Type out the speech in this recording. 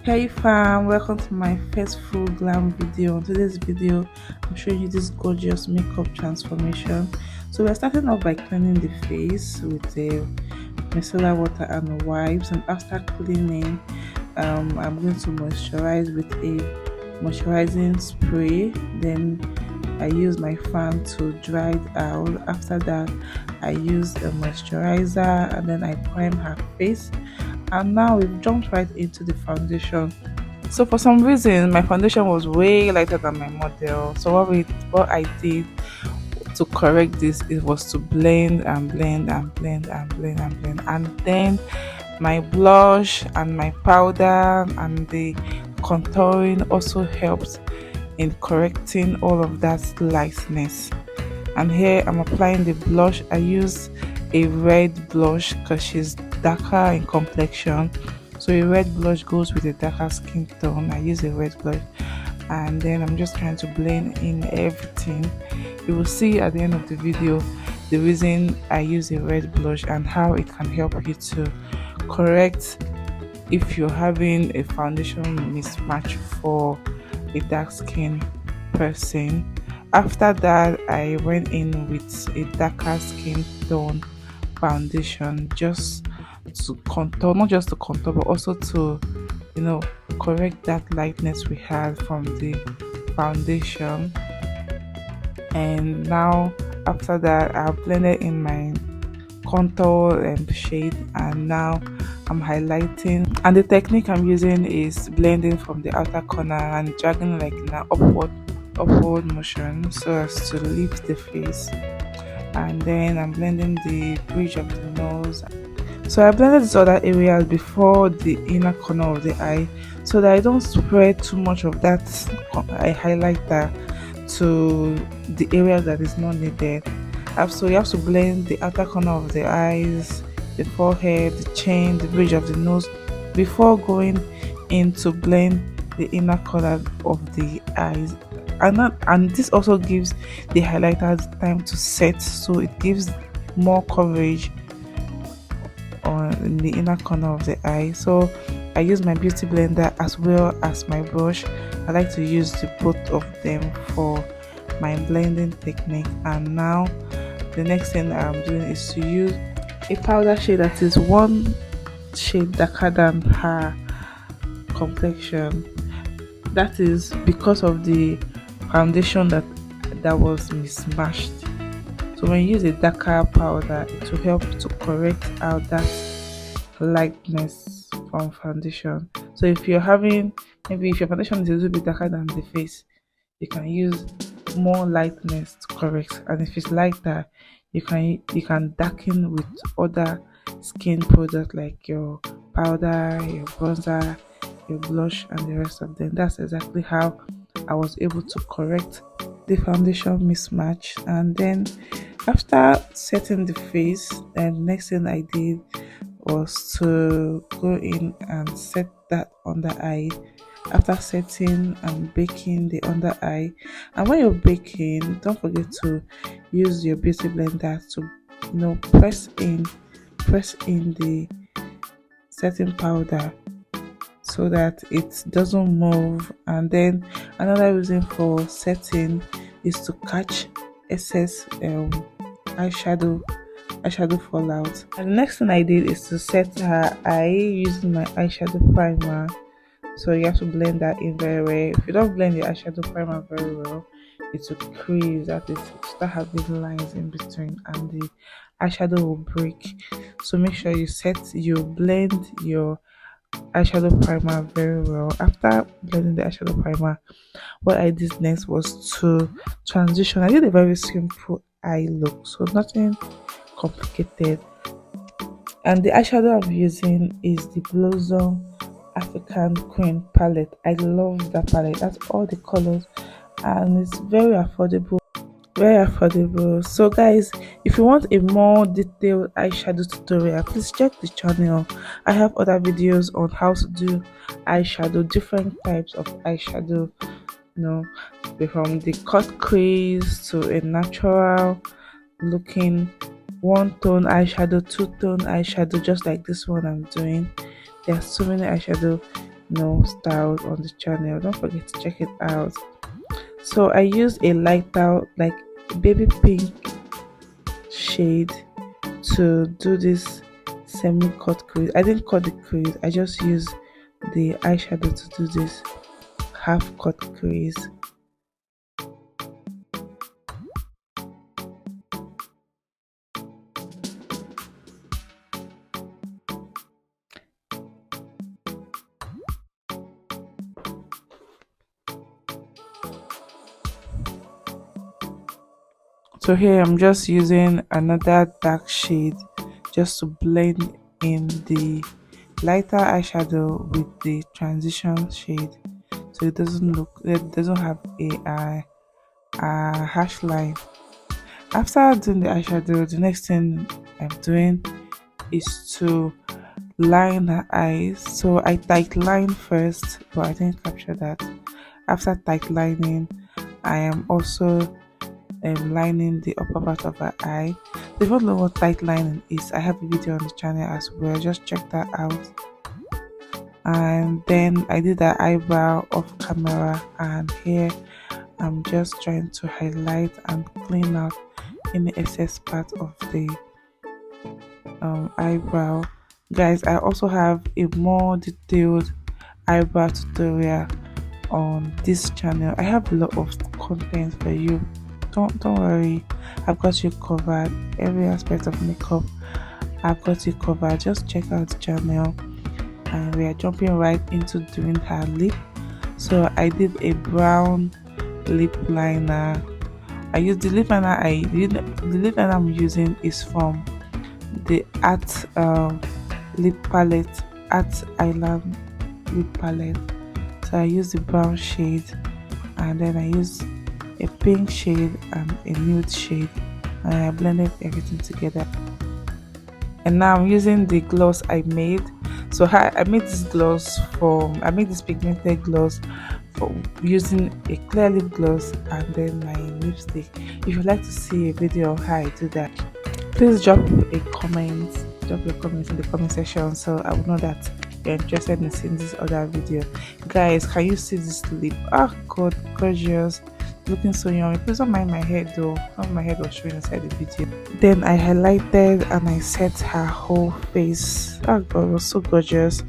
Hey fam, welcome to my first full glam video. In today's video, I'm showing you this gorgeous makeup transformation. So we're starting off by cleaning the face with a micellar water and wipes, and after cleaning, I'm going to moisturize with a moisturizing spray. Then I use my fan to dry it out. After that, I use a moisturizer and then I prime her face. And now we've jumped right into the foundation. So for some reason my foundation was way lighter than my model. So what I did to correct this, it was to blend and blend and blend and blend and blend, and then my blush and my powder and the contouring also helped in correcting all of that lightness. And here I'm applying the blush. I use a red blush because she's darker in complexion, so a red blush goes with a darker skin tone. I use a red blush, and then I'm just trying to blend in everything. You will see at the end of the video the reason I use a red blush and how it can help you to correct if you're having a foundation mismatch for a dark skin person. After that, I went in with a darker skin tone foundation just to contour, not just to contour but also to correct that lightness we had from the foundation. And now after that, I blended in my contour and shade, and now I'm highlighting, and the technique I'm using is blending from the outer corner and dragging like in an upward motion so as to lift the face. And then I'm blending the bridge of the nose. So I blended these other areas before the inner corner of the eye so that I don't spread too much of that highlighter to the area that is not needed. So you have to blend the outer corner of the eyes, the forehead, the chin, the bridge of the nose before going in to blend the inner corner of the eyes. And this also gives the highlighter time to set, so it gives more coverage on the inner corner of the eye. So I use my beauty blender as well as my brush. I like to use the both of them for my blending technique. And now the next thing that I'm doing is to use a powder shade that is one shade darker than her complexion. That is because of the foundation that was mismatched. So when you use a darker powder, it will help to correct out that lightness from foundation. So if you're having, maybe if your foundation is a little bit darker than the face, you can use more lightness to correct, and if it's lighter, you can darken with other skin products like your powder, your bronzer, your blush, and the rest of them. That's exactly how I was able to correct the foundation mismatch. And then after setting the face, the next thing I did was to go in and set that under eye. After setting and baking the under eye, and when you're baking, don't forget to use your beauty blender to press in the setting powder so that it doesn't move. And then another reason for setting is to catch excess eyeshadow fallout. And the next thing I did is to set her eye using my eyeshadow primer. So you have to blend that in very well. If you don't blend the eyeshadow primer very well, it will crease, that is, start having lines in between and the eyeshadow will break. So make sure you blend your eyeshadow primer very well. After blending the eyeshadow primer, what I did next was to transition. I did a very simple eye look, so nothing complicated. And the eyeshadow I'm using is the Blossom African Queen palette. I love that palette. That's all the colors, and it's very affordable. So guys, if you want a more detailed eyeshadow tutorial, please check the channel. I have other videos on how to do eyeshadow, different types of eyeshadow, from the cut crease to a natural looking one tone eyeshadow, two tone eyeshadow, just like this one I'm doing. There are so many eyeshadow styles on the channel. Don't forget to check it out. So I used a lighter, like baby pink shade, to do this semi cut crease. I didn't cut the crease, I just used the eyeshadow to do this half cut crease. So here I'm just using another dark shade just to blend in the lighter eyeshadow with the transition shade, so it doesn't have a harsh line. After doing the eyeshadow, the next thing I'm doing is to line her eyes. So I tight line first, but I didn't capture that. After tight lining, I am also lining the upper part of her eye. So if you don't know what tight lining is, I have a video on the channel as well. Just check that out. And then I did the eyebrow off camera, and here I'm just trying to highlight and clean out any excess part of the eyebrow. Guys, I also have a more detailed eyebrow tutorial on this channel. I have a lot of content for you. Don't worry, I've got you covered. Every aspect of makeup, I've got you covered. Just check out the channel. And we are jumping right into doing her lip. So I did a brown lip liner. I used the lip liner the lip liner I'm using is from the art lip palette, art island lip palette. So I use the brown shade, and then I use a pink shade and a nude shade, and I blended everything together. And now I'm using the gloss I made. So I made this pigmented gloss from using a clear lip gloss and then my lipstick. If you'd like to see a video of how I do that, please drop your comments in the comment section, so I will know that you're interested in seeing this other video. Guys, can you see this lip? Oh god, gorgeous, looking so yummy. Please don't mind my hair though, some of my hair was showing inside the video. Then I highlighted and I set her whole face. Oh god, it was so gorgeous.